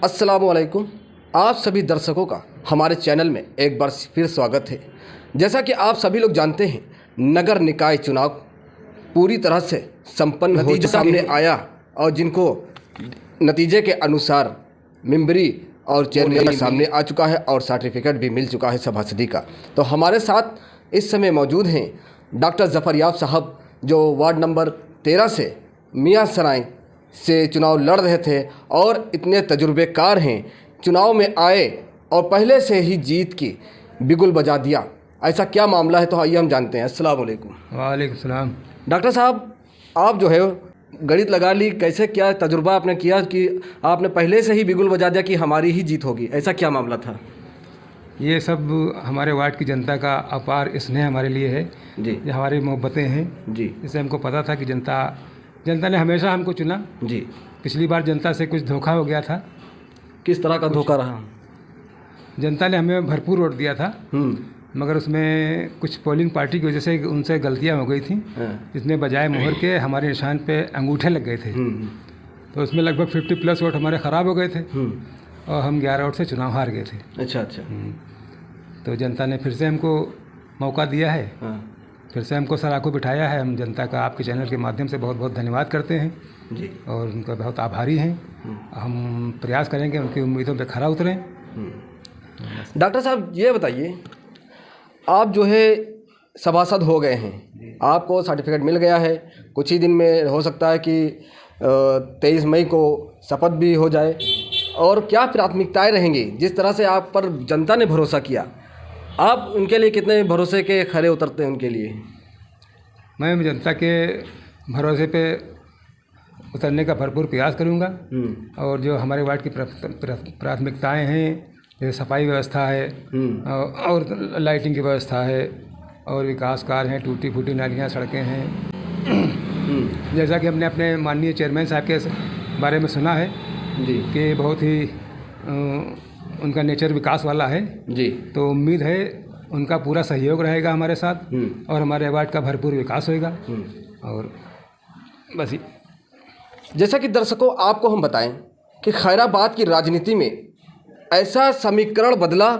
अस्सलामुअलैकुम। आप सभी दर्शकों का हमारे चैनल में एक बार फिर स्वागत है। जैसा कि आप सभी लोग जानते हैं, नगर निकाय चुनाव पूरी तरह से संपन्न हो सामने आया और जिनको नतीजे के अनुसार मेंबरी और चेयरमैन सामने आ चुका है और सर्टिफिकेट भी मिल चुका है सभासदी का। तो हमारे साथ इस समय मौजूद हैं डॉक्टर ज़फ़र याब साहब, जो वार्ड नंबर 13 से मियां सराय से चुनाव लड़ रहे थे और इतने तजुर्बेकार हैं, चुनाव में आए और पहले से ही जीत की बिगुल बजा दिया। ऐसा क्या मामला है, तो आइए हम जानते हैं। अस्सलाम वालेकुम। वालेकुम सलाम। डॉक्टर साहब, आप जो है गणित लगा ली, कैसे क्या तजुर्बा आपने किया कि आपने पहले से ही बिगुल बजा दिया कि हमारी ही जीत होगी? ऐसा क्या मामला था? ये सब हमारे वार्ड की जनता का अपार स्नेह हमारे लिए है जी ये हमारी मोहब्बतें हैं जी। इससे हमको पता था कि जनता ने हमेशा हमको चुना। जी। पिछली बार जनता से कुछ धोखा हो गया था। किस तरह का धोखा रहा? जनता ने हमें भरपूर वोट दिया था, मगर उसमें कुछ पोलिंग पार्टी की वजह से उनसे गलतियां हो गई थी, जिसमें बजाय मोहर के हमारे निशान पे अंगूठे लग गए थे। तो उसमें लगभग 50+ वोट हमारे ख़राब हो गए थे और हम 11 वोट से चुनाव हार गए थे। अच्छा अच्छा। तो जनता ने फिर से हमको मौका दिया है, फिर से हमको सराखों बिठाया है। हम जनता का आपके चैनल के माध्यम से बहुत बहुत धन्यवाद करते हैं जी और उनका बहुत आभारी हैं। हम प्रयास करेंगे उनकी उम्मीदों पे खरा उतरें। डॉक्टर साहब, ये बताइए, आप जो है सभासद हो गए हैं, आपको सर्टिफिकेट मिल गया है, कुछ ही दिन में हो सकता है कि 23 मई को शपथ भी हो जाए, और क्या प्राथमिकताएं रहेंगी? जिस तरह से आप पर जनता ने भरोसा किया, आप उनके लिए कितने भरोसे के खरे उतरते हैं उनके लिए? मैं जनता के भरोसे पे उतरने का भरपूर प्रयास करूंगा और जो हमारे वार्ड की प्राथमिकताएं हैं, जैसे सफाई व्यवस्था है और लाइटिंग की व्यवस्था है और विकास कार्य हैं, टूटी फूटी नालियाँ, सड़कें हैं। जैसा कि हमने अपने माननीय चेयरमैन साहब के बारे में सुना है जी कि बहुत ही उनका नेचर विकास वाला है जी, तो उम्मीद है उनका पूरा सहयोग रहेगा हमारे साथ और हमारे वार्ड का भरपूर विकास होएगा। और बस जैसा कि दर्शकों आपको हम बताएं कि खैराबाद की राजनीति में ऐसा समीकरण बदला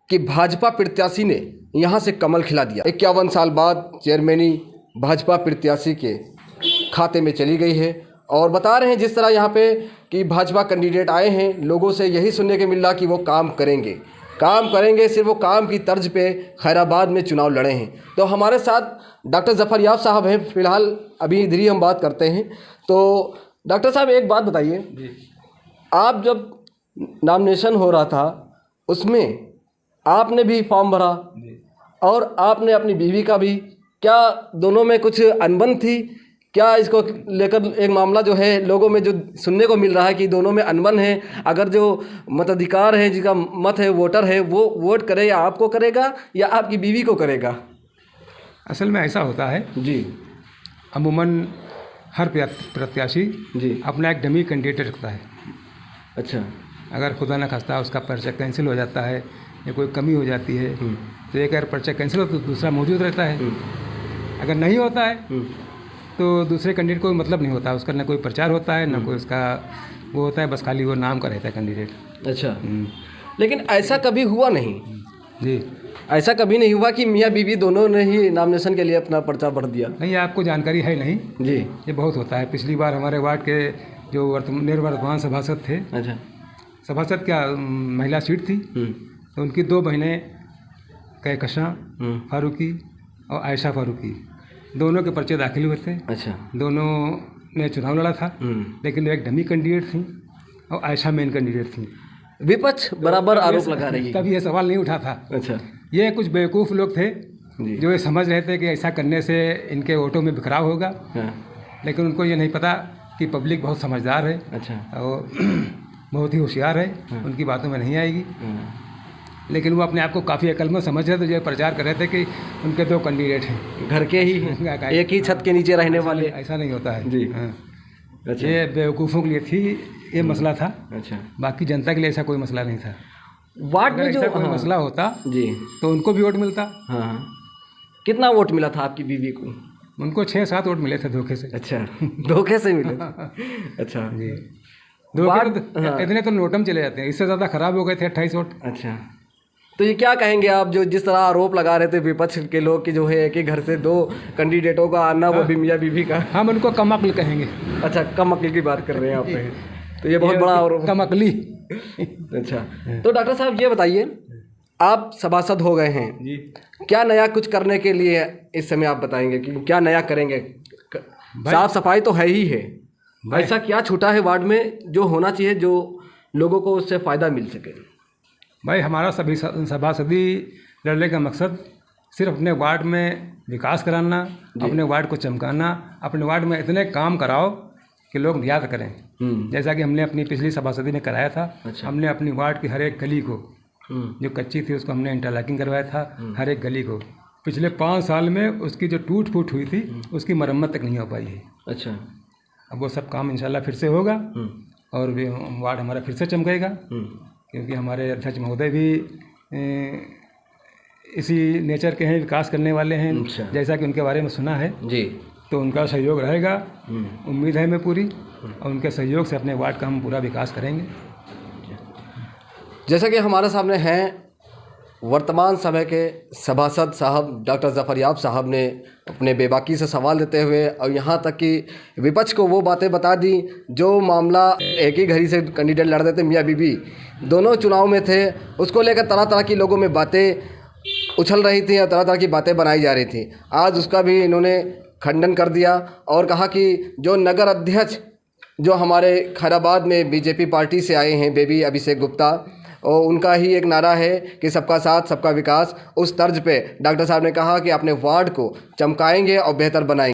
कि भाजपा प्रत्याशी ने यहां से कमल खिला दिया। 51 साल बाद चेयरमैनी भाजपा प्रत्याशी के खाते में चली गई है और बता रहे हैं जिस तरह यहाँ पे कि भाजपा कैंडिडेट आए हैं, लोगों से यही सुनने के मिल रहा कि वो काम करेंगे, सिर्फ वो काम की तर्ज पे खैराबाद में चुनाव लड़े हैं। तो हमारे साथ डॉक्टर ज़फ़र याब साहब हैं, फ़िलहाल अभी इधर ही हम बात करते हैं। तो डॉक्टर साहब, एक बात बताइए, आप जब नॉमिनेशन हो रहा था उसमें आपने भी फॉर्म भरा और आपने अपनी बीवी का भी, क्या दोनों में कुछ अनबन थी? क्या इसको लेकर एक मामला जो है लोगों में जो सुनने को मिल रहा है कि दोनों में अनबन है? अगर जो मताधिकार है, जिसका मत है, वोटर है, वो वोट करे या आपको करेगा या आपकी बीवी को करेगा? असल में ऐसा होता है जी, अमूमन हर प्रत्याशी जी अपना एक डमी कैंडिडेट रखता है। अच्छा। अगर खुदा न खास्ता उसका पर्चा कैंसिल हो जाता है या कोई कमी हो जाती है तो एक अगर पर्चा कैंसिल हो तो दूसरा मौजूद रहता है। अगर नहीं होता है तो दूसरे कैंडिडेट को मतलब नहीं होता, उसका ना कोई प्रचार होता है ना कोई उसका वो होता है, बस खाली वो नाम का रहता है कैंडिडेट। अच्छा। लेकिन ऐसा कभी हुआ नहीं? जी, ऐसा कभी नहीं हुआ कि मियाँ बीवी दोनों ने ही नॉमिनेशन के लिए अपना पर्चा भर दिया? नहीं, आपको जानकारी है नहीं जी। ये बहुत होता है। पिछली बार हमारे वार्ड के जो निर्वर्तमान सभासद थे, अच्छा, सभासद क्या महिला सीट थी, तो उनकी 2 बहनें कहकशां फारूकी और आयशा फारूकी, दोनों के पर्चे दाखिल हुए थे। अच्छा। दोनों ने चुनाव लड़ा था, लेकिन एक डमी कैंडिडेट थी और आयशा मेन कैंडिडेट थी। विपक्ष बराबर आरोप लगा रही है। तब ये सवाल नहीं उठा था। अच्छा। ये कुछ बेवकूफ़ लोग थे जो ये समझ रहे थे कि ऐसा करने से इनके वोटों में बिखराव होगा, लेकिन उनको ये नहीं पता कि पब्लिक बहुत समझदार है। अच्छा। और बहुत ही होशियार है, उनकी बातों में नहीं आएगी। लेकिन वो अपने आप को काफ़ी अक्लमंद समझ रहे थे, जो प्रचार कर रहे थे कि उनके 2 कैंडिडेट हैं, घर के ही हैं, एक ही छत के नीचे रहने वाले। ऐसा नहीं होता है जी। हाँ। अच्छा। ये बेवकूफ़ों के लिए थी ये मसला था। अच्छा। बाकी जनता के लिए ऐसा कोई मसला नहीं था। वार्ड में जो कोई मसला होता जी तो उनको भी वोट मिलता। हाँ। कितना वोट मिला था आपकी बीवी को? उनको 6-7 वोट मिले थे धोखे से। अच्छा, धोखे से मिले? अच्छा जी। इतने तो नोटम चले जाते हैं, इससे ज़्यादा खराब हो गए थे 28 वोट। अच्छा, तो ये क्या कहेंगे आप, जो जिस तरह आरोप लगा रहे थे विपक्ष के लोग कि जो है एक ही घर से 2 कैंडिडेटों का आना, वो भी मियाँ बीवी का? हम उनको कम अक्ल कहेंगे। अच्छा, कम अक्ल की बात कर रहे हैं आप पे, तो ये बहुत बड़ा आरोप। कम अक्ली। अच्छा, तो डॉक्टर साहब ये बताइए, आप सभासद हो गए हैं जी, क्या नया कुछ करने के लिए इस समय आप बताएंगे कि क्या नया करेंगे? साफ सफाई तो है ही है, ऐसा क्या छूटा है वार्ड में जो होना चाहिए, जो लोगों को उससे फ़ायदा मिल सके? भाई हमारा सभी सभासदी लड़ने का मकसद सिर्फ अपने वार्ड में विकास कराना, अपने वार्ड को चमकाना, अपने वार्ड में इतने काम कराओ कि लोग याद करें। जैसा कि हमने अपनी पिछली सभासदी में कराया था। अच्छा। हमने अपनी वार्ड की हर एक गली को जो कच्ची थी उसको हमने इंटरलॉकिंग करवाया था, हर एक गली को। पिछले 5 साल में उसकी जो टूट फूट हुई थी उसकी मरम्मत तक नहीं हो पाई है। अच्छा, अब वो सब काम इंशाल्लाह फिर से होगा और वार्ड हमारा फिर से चमकेगा, क्योंकि हमारे अध्यक्ष महोदय भी इसी नेचर के हैं, विकास करने वाले हैं। अच्छा। जैसा कि उनके बारे में सुना है जी, तो उनका सहयोग रहेगा, उम्मीद है मैं पूरी, और उनके सहयोग से अपने वार्ड का हम पूरा विकास करेंगे। जैसा कि हमारे सामने हैं वर्तमान समय के सभासद साहब डॉक्टर ज़फ़र याब साहब ने अपने बेबाकी से सवाल देते हुए और यहाँ तक कि विपक्ष को वो बातें बता दी जो मामला एक ही घड़ी से कैंडिडेट लड़ रहे थे, मियाँ बीवी दोनों चुनाव में थे, उसको लेकर तरह तरह की लोगों में बातें उछल रही थी और तरह तरह की बातें बनाई जा रही थी। आज उसका भी इन्होंने खंडन कर दिया और कहा कि जो नगर अध्यक्ष जो हमारे खैराबाद में बीजेपी पार्टी से आए हैं, बेबी अभिषेक गुप्ता, और उनका ही एक नारा है कि सबका साथ सबका विकास, उस तर्ज पे डॉक्टर साहब ने कहा कि अपने वार्ड को चमकाएंगे और बेहतर बनाएंगे।